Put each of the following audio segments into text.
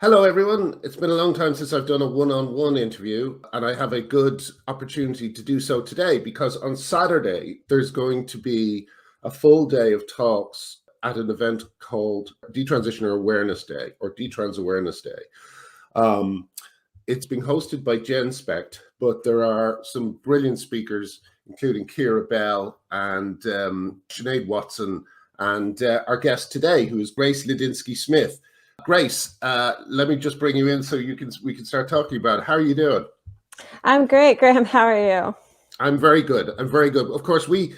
Hello, everyone. It's been a long time since I've done a one-on-one interview, and I have a good opportunity to do so today because on Saturday, there's going to be a full day of talks at an event called Detransitioner Awareness Day or Detrans Awareness Day. It's being hosted by GenSpect, but there are some brilliant speakers, including Kira Bell and Sinead Watson, and our guest today, who is Grace Lidinsky-Smith. Grace, let me just bring you in so we can start talking about it. How are you doing? I'm great, Graham. How are you? I'm very good. I'm very good. Of course, we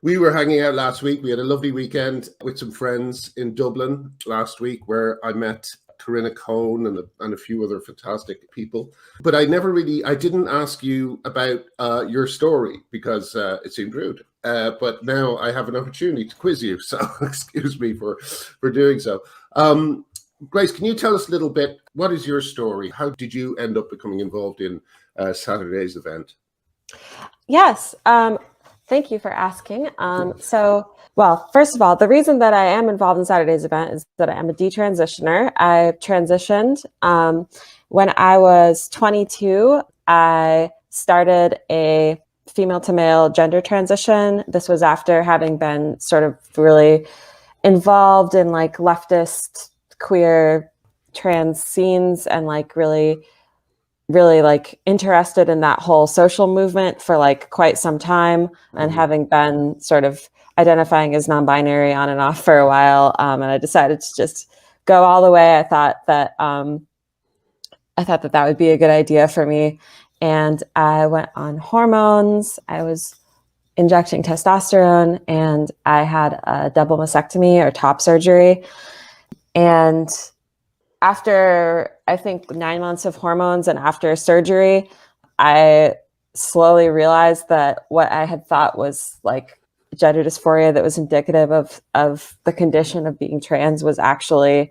were hanging out last week. We had a lovely weekend with some friends in Dublin last week, where I met Corinna Cohn and a few other fantastic people. But I didn't ask you about your story because it seemed rude. But now I have an opportunity to quiz you, so excuse me for doing so. Grace, can you tell us a little bit, what is your story? How did you end up becoming involved in Saturday's event? Yes, thank you for asking. Well, first of all, the reason that I am involved in Saturday's event is that I am a detransitioner. I transitioned when I was 22. I started a female to male gender transition. This was after having been sort of really involved in like leftist queer trans scenes and like really like interested in that whole social movement for like quite some time, and having been sort of identifying as non-binary on and off for a while, and I decided to just go all the way. I thought that that would be a good idea for me, and I went on hormones. I was injecting testosterone, and I had a double mastectomy or top surgery. And after, I think, 9 months of hormones and after surgery, I slowly realized that what I had thought was like gender dysphoria that was indicative of the condition of being trans was actually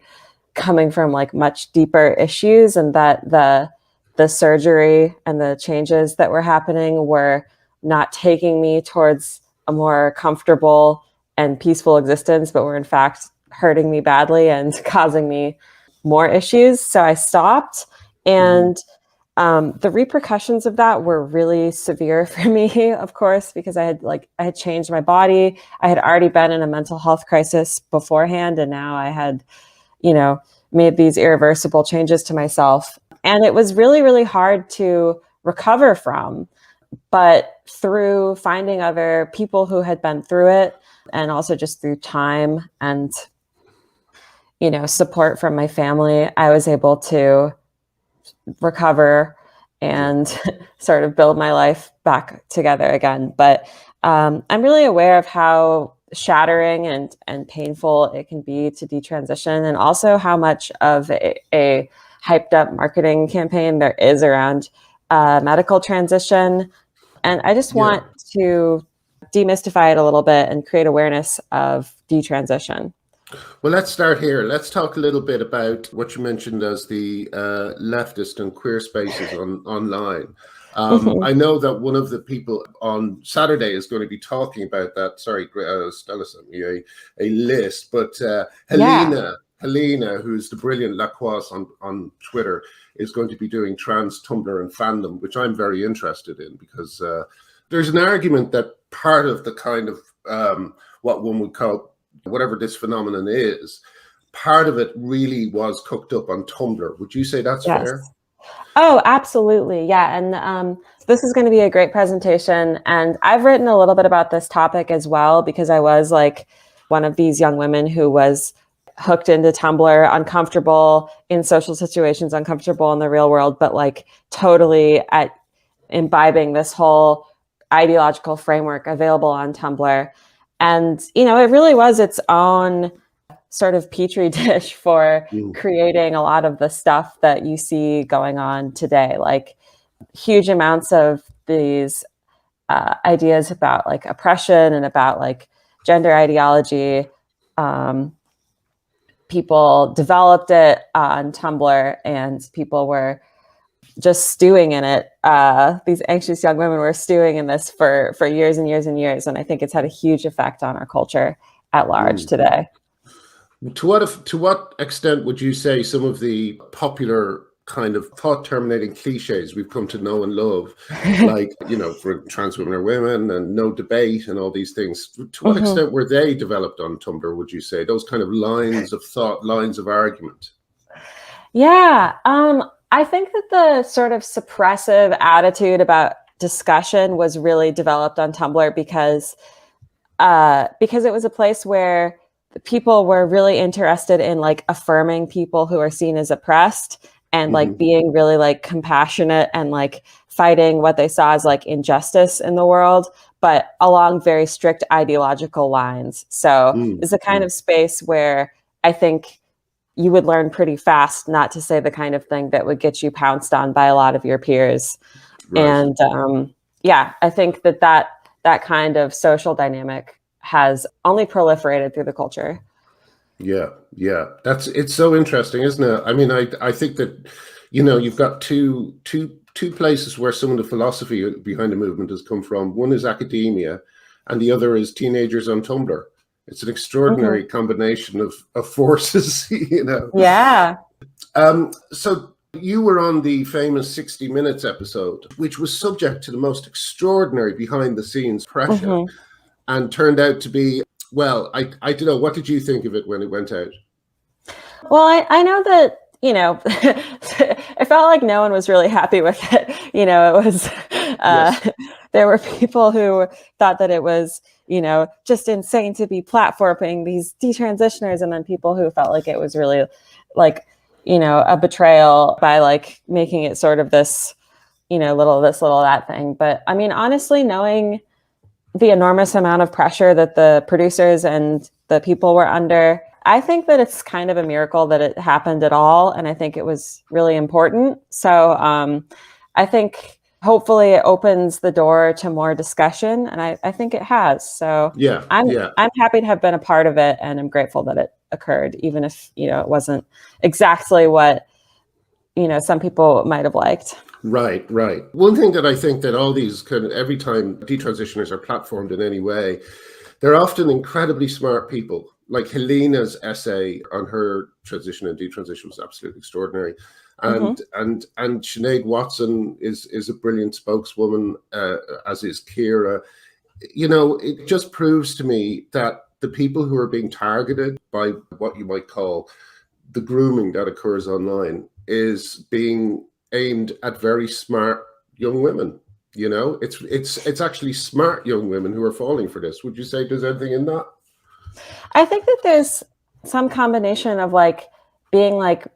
coming from like much deeper issues, and that the surgery and the changes that were happening were not taking me towards a more comfortable and peaceful existence, but were in fact hurting me badly and causing me more issues. So I stopped, and the repercussions of that were really severe for me, of course, because I had changed my body. I had already been in a mental health crisis beforehand, and now I had, made these irreversible changes to myself. And it was really, really hard to recover from. But through finding other people who had been through it, and also just through time and support from my family, I was able to recover and sort of build my life back together again. But I'm really aware of how shattering and painful it can be to detransition, and also how much of a hyped up marketing campaign there is around medical transition. And I just want to demystify it a little bit and create awareness of detransition. Well, let's start here. Let's talk a little bit about what you mentioned as the leftist and queer spaces online. I know that one of the people on Saturday is going to be talking about that. Sorry, Stella sent me a list, but Helena, who's the brilliant Laquas on Twitter, is going to be doing trans Tumblr and fandom, which I'm very interested in, because there's an argument that part of the kind of what one would call, whatever this phenomenon is, part of it really was cooked up on Tumblr. Would you say that's fair? Oh, absolutely. Yeah. And this is going to be a great presentation. And I've written a little bit about this topic as well, because I was like one of these young women who was hooked into Tumblr, uncomfortable in social situations, uncomfortable in the real world, but like totally at imbibing this whole ideological framework available on Tumblr. And, it really was its own sort of petri dish for creating a lot of the stuff that you see going on today, like huge amounts of these ideas about like oppression and about like gender ideology. People developed it on Tumblr, and people were just stewing in it. These anxious young women were stewing in this for years and years and years. And I think it's had a huge effect on our culture at large today. To what extent would you say some of the popular kind of thought terminating cliches we've come to know and love, like, for trans women or women and no debate and all these things, to what Mhm. extent were they developed on Tumblr, would you say? Those kind of lines of thought, lines of argument. Yeah, I think that the sort of suppressive attitude about discussion was really developed on Tumblr because it was a place where people were really interested in like affirming people who are seen as oppressed and like Hmm. being really like compassionate and like fighting what they saw as like injustice in the world, but along very strict ideological lines. So it's a kind Mm. of space where I think you would learn pretty fast not to say the kind of thing that would get you pounced on by a lot of your peers. Right. And yeah, I think that kind of social dynamic has only proliferated through the culture. Yeah, yeah. It's so interesting, isn't it? I mean, I think that, you've got two places where some of the philosophy behind the movement has come from. One is academia, and the other is teenagers on Tumblr. It's an Mhm. extraordinary combination of forces, Yeah. So you were on the famous 60 Minutes episode, which was subject to the most extraordinary behind the scenes pressure Hmm. and turned out to be, well, I don't know. What did you think of it when it went out? Well, I know that, it felt like no one was really happy with it. It was, uh, Yes. there were people who thought that it was, just insane to be platforming these detransitioners, and then people who felt like it was really like, a betrayal by like making it sort of this, little this, little that thing. But I mean, honestly, knowing the enormous amount of pressure that the producers and the people were under, I think that it's kind of a miracle that it happened at all. And I think it was really important. So I think hopefully it opens the door to more discussion. And I think it has. So Yeah, I'm yeah. I'm happy to have been a part of it, and I'm grateful that it occurred, even if, it wasn't exactly what, some people might have liked. Right, right. One thing that I think that all these kind of every time detransitioners are platformed in any way, they're often incredibly smart people. Like Helena's essay on her transition and detransition was absolutely extraordinary. Hmm. And Sinead Watson is a brilliant spokeswoman, as is Kira. It just proves to me that the people who are being targeted by what you might call the grooming that occurs online is being aimed at very smart young women. It's actually smart young women who are falling for this. Would you say there's anything in that? I think that there's some combination of like being like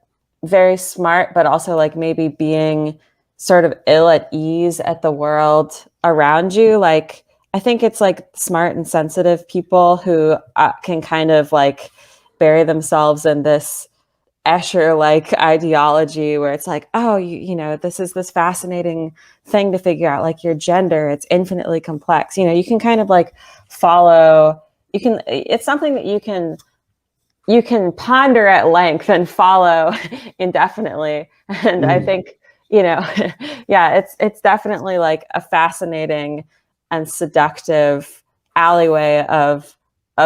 very smart, but also like maybe being sort of ill at ease at the world around you. Like, I think it's like smart and sensitive people who can kind of like bury themselves in this Escher like ideology where it's like, oh, this is this fascinating thing to figure out, like your gender, it's infinitely complex. You can kind of like follow, it's something that you can ponder at length and follow indefinitely. And I Mm, think, yeah, it's definitely like a fascinating and seductive alleyway of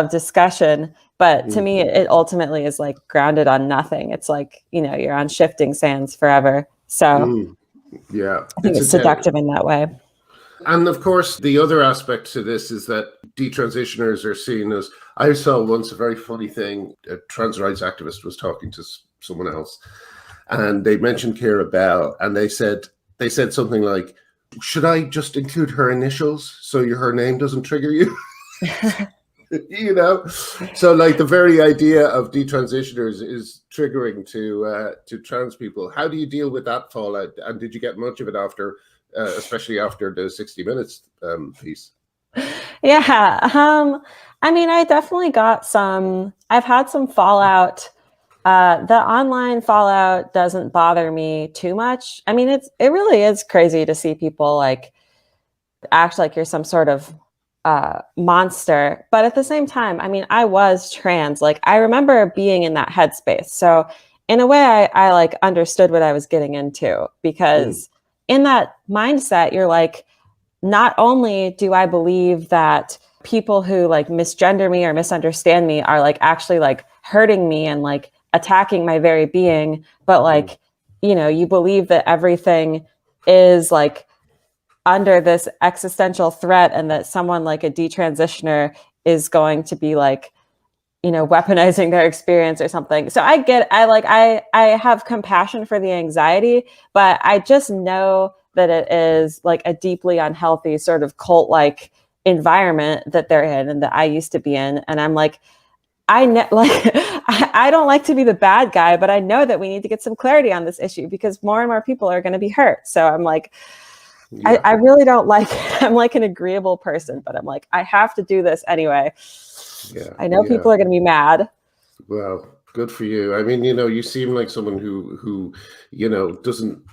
discussion. But to me, mm, it ultimately is like grounded on nothing. It's like, you're on shifting sands forever. So mm. Yeah, I think it's seductive in that way. and of course, the other aspect to this is that detransitioners are seen as. I saw once a very funny thing. A trans rights activist was talking to someone else, and they mentioned Kira Bell, and they said something like, "Should I just include her initials so her name doesn't trigger you?" you know so like the very idea of detransitioners is triggering to trans people. How do you deal with that fallout, and did you get much of it after, especially after the 60 Minutes piece? Yeah. I mean, I've had some fallout. The online fallout doesn't bother me too much. I mean, it really is crazy to see people like act like you're some sort of monster. But at the same time, I mean, I was trans. Like, I remember being in that headspace. So in a way, I like understood what I was getting into, Mm, because in that mindset, you're like, not only do I believe that people who like misgender me or misunderstand me are like actually like hurting me and like attacking my very being, but like, you know, you believe that everything is like under this existential threat and that someone like a detransitioner is going to be like, you know, weaponizing their experience or something. So I have compassion for the anxiety, but I just know that it is like a deeply unhealthy sort of cult like environment that they're in and that I used to be in. And I'm like, I don't like to be the bad guy, but I know that we need to get some clarity on this issue because more and more people are going to be hurt. So I'm like, I really don't like it. I'm like an agreeable person, but I'm like, I have to do this anyway. I know people are going to be mad. Well, good for you. I mean, you know, you seem like someone who, you know, doesn't.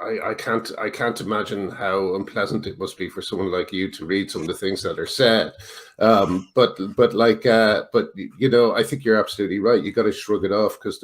I can't imagine how unpleasant it must be for someone like you to read some of the things that are said. But you know, I think you're absolutely right. You got to shrug it off because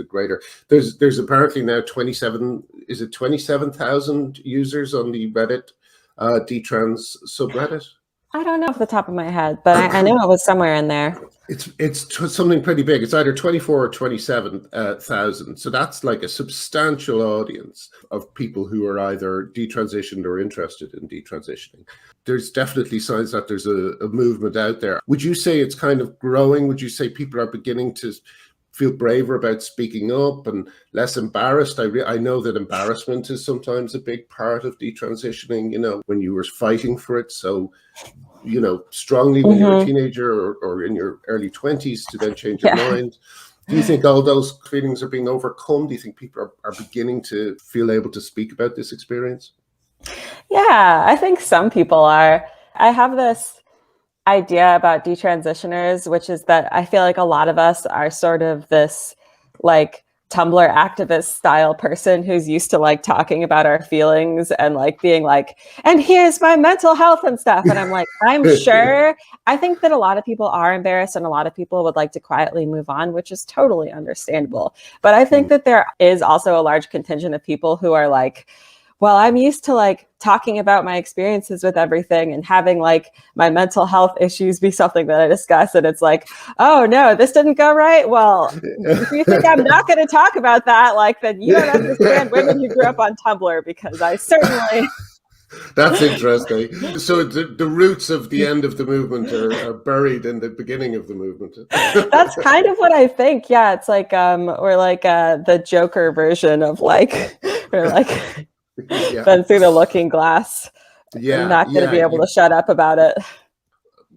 there's apparently now 27,000 users on the Reddit Detrans subreddit. I don't know off the top of my head, but I know it was somewhere in there. It's something pretty big. It's either 24 or 27,000. So that's like a substantial audience of people who are either detransitioned or interested in detransitioning. There's definitely signs that there's a movement out there. Would you say it's kind of growing? Would you say people are beginning to feel braver about speaking up and less embarrassed? I know that embarrassment is sometimes a big part of detransitioning, you know, when you were fighting for it so, you know, strongly when you're a teenager or in your early 20s to then change your mind. Do you think all those feelings are being overcome? Do you think people are beginning to feel able to speak about this experience? Yeah, I think some people are. I have this idea about detransitioners, which is that I feel like a lot of us are sort of this like Tumblr activist style person who's used to like talking about our feelings and like being like, and here's my mental health and stuff. And I'm like, I'm sure. I think that a lot of people are embarrassed and a lot of people would like to quietly move on, which is totally understandable. But I think that there is also a large contingent of people who are like, well, I'm used to like talking about my experiences with everything and having like my mental health issues be something that I discuss. And it's like, oh no, this didn't go right. Well, if you think I'm not going to talk about that, like then you don't understand women who grew up on Tumblr, because I certainly. That's interesting. So the roots of the end of the movement are buried in the beginning of the movement. That's kind of what I think. Yeah, it's like we're like the Joker version of like we're like been through the looking glass. I'm not going to be able to shut up about it.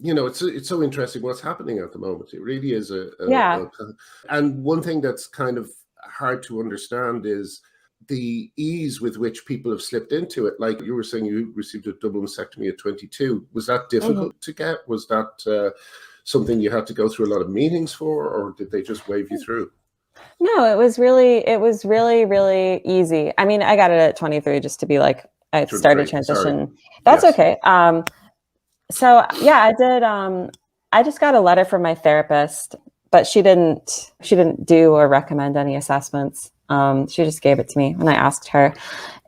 You know, it's so interesting what's happening at the moment. It really is and one thing that's kind of hard to understand is the ease with which people have slipped into it. Like you were saying, you received a double mastectomy at 22. Was that difficult to get? Was that something you had to go through a lot of meetings for, or did they just wave you through? No, it was really easy. I mean, I got it at 23 just to be like, I started transition. Sorry. That's okay. So yeah, I did. I just got a letter from my therapist, but she didn't do or recommend any assessments. She just gave it to me when I asked her,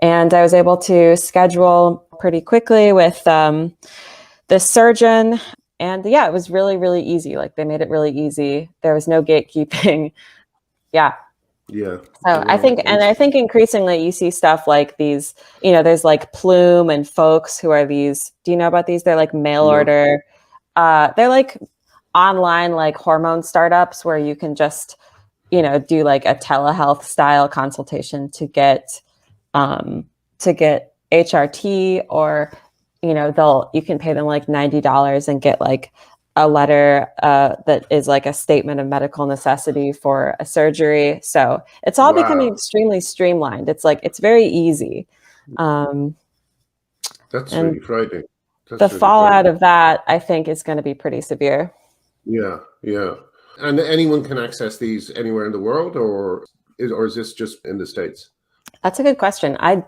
and I was able to schedule pretty quickly with the surgeon. And yeah, it was really easy. Like they made it really easy. There was no gatekeeping. Yeah. So I think increasingly you see stuff like these, you know, there's like Plume and Folks who are these, do you know about these? They're like mail order. They're like online, like hormone startups where you can just, you know, do like a telehealth style consultation to get HRT, or, you know, you can pay them like $90 and get like a letter that is like a statement of medical necessity for a surgery. So it's all becoming extremely streamlined. It's like, it's very easy. That's really frightening. The fallout of that, I think, is going to be pretty severe. Yeah. And anyone can access these anywhere in the world, or is this just in the States? That's a good question. I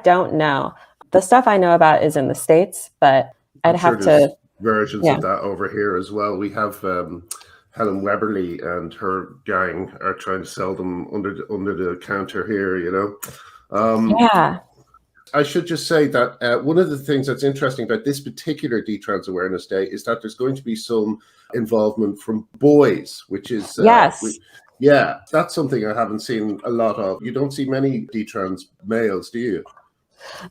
don't know. The stuff I know about is in the States, but I'd have to. Versions of that over here as well. We have Helen Weberly and her gang are trying to sell them under the counter here, you know. I should just say that one of the things that's interesting about this particular Detrans Awareness Day is that there's going to be some involvement from boys, which is, Yes. yeah, that's something I haven't seen a lot of. You don't see many Detrans males, do you?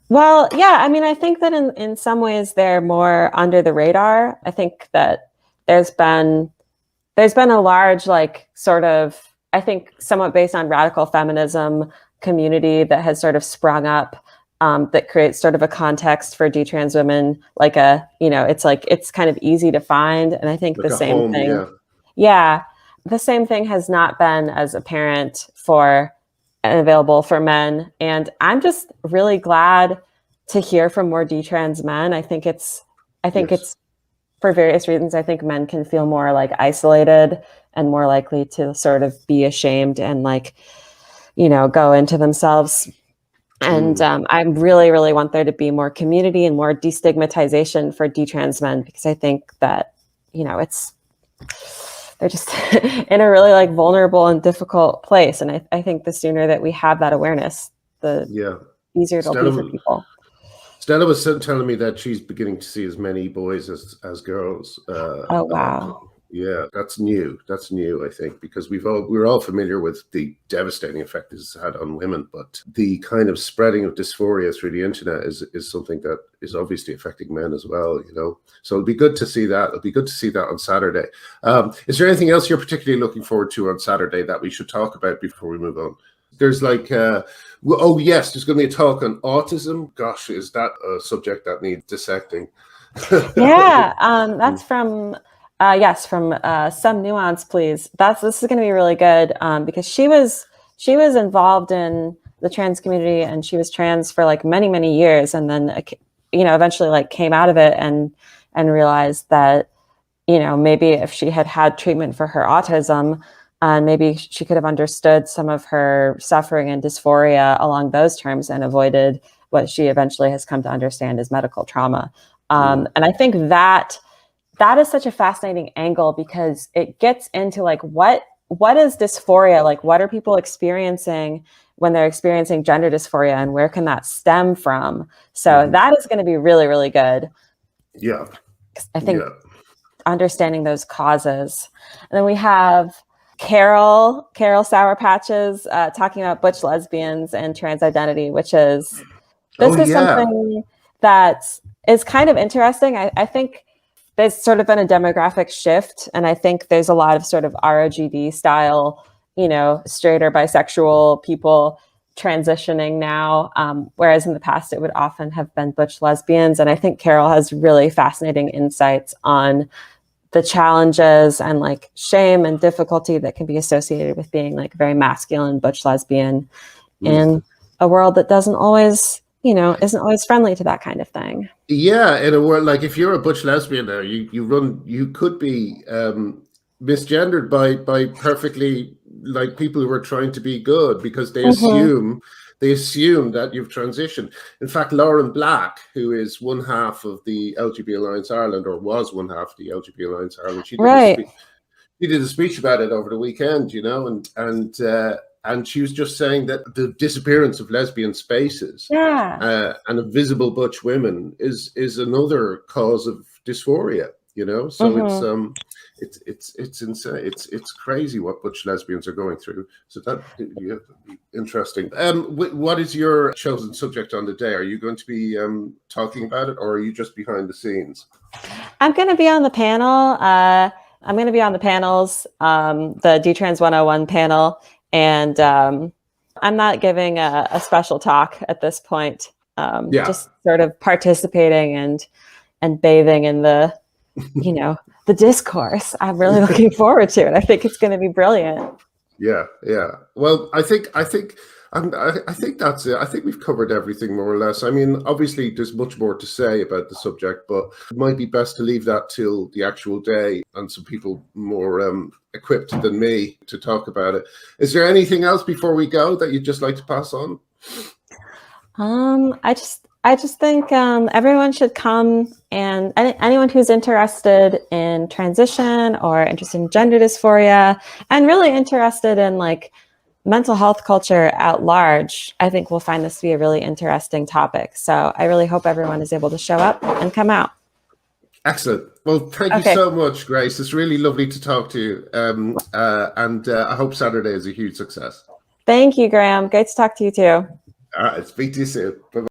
Well, yeah, I mean, I think that in some ways they're more under the radar. I think that there's been a large, like, sort of, I think somewhat based on radical feminism community that has sort of sprung up, that creates sort of a context for detrans women, like it's kind of easy to find. And I think Like the a same home, thing, yeah. yeah, the same thing has not been as apparent for and available for men. And I'm just really glad to hear from more detrans men. I think Yes. it's for various reasons. I think men can feel more like isolated and more likely to sort of be ashamed and like, go into themselves. And I really, really want there to be more community and more destigmatization for detrans men, because I think that, they're just in a really like vulnerable and difficult place. And I think the sooner that we have that awareness, the easier it'll be for people. Stella was telling me that she's beginning to see as many boys as girls. Oh, wow. Yeah, that's new. That's new, I think, because we're all familiar with the devastating effect this has had on women, but the kind of spreading of dysphoria through the internet is something that is obviously affecting men as well, So it'll be good to see that. It'll be good to see that on Saturday. Is there anything else you're particularly looking forward to on Saturday that we should talk about before we move on? There's like, oh yes, there's going to be a talk on autism. Gosh, is that a subject that needs dissecting? Yeah, that's from Some Nuance, Please. This is going to be really good, because she was involved in the trans community, and she was trans for like many, many years, and then eventually like came out of it and realized that maybe if she had had treatment for her autism, and maybe she could have understood some of her suffering and dysphoria along those terms and avoided what she eventually has come to understand as medical trauma. And I think that is such a fascinating angle, because it gets into like what is dysphoria, like what are people experiencing when they're experiencing gender dysphoria, and where can that stem from? So that is going to be really, really good. Yeah, I think understanding those causes. And then we have Carol Sour Patches talking about butch lesbians and trans identity, which is something that is kind of interesting. I think there's sort of been a demographic shift, and I think there's a lot of sort of ROGD style, straight or bisexual people transitioning now, whereas in the past it would often have been butch lesbians. And I think Carol has really fascinating insights on the challenges and like shame and difficulty that can be associated with being like very masculine butch lesbian in a world that doesn't always, isn't always friendly to that kind of thing. Yeah, in a world like, if you're a butch lesbian now, you could be misgendered by perfectly like people who are trying to be good, because they assume that you've transitioned. In fact, Lauren Black, who is one half of the LGBT Alliance Ireland, or was one half of the LGBT Alliance Ireland, she did a speech about it over the weekend, and she was just saying that the disappearance of lesbian spaces and of visible butch women is another cause of dysphoria. So it's insane. It's crazy what butch lesbians are going through. So that interesting. What is your chosen subject on the day? Are you going to be talking about it, or are you just behind the scenes? I'm going to be on the panel. I'm going to be on the panels, the Detrans 101 panel, and I'm not giving a special talk at this point. Just sort of participating and bathing in the, the discourse. I'm really looking forward to it. I think it's going to be brilliant. Yeah. Well, I think that's it. I think we've covered everything more or less. I mean, obviously, there's much more to say about the subject, but it might be best to leave that till the actual day and some people more equipped than me to talk about it. Is there anything else before we go that you'd just like to pass on? I just think everyone should come, and anyone who's interested in transition or interested in gender dysphoria and really interested in like mental health culture at large, I think will find this to be a really interesting topic. So I really hope everyone is able to show up and come out. Excellent. Well, thank you so much, Grace. It's really lovely to talk to you. And I hope Saturday is a huge success. Thank you, Graham. Great to talk to you too. All right. Speak to you soon. Bye-bye.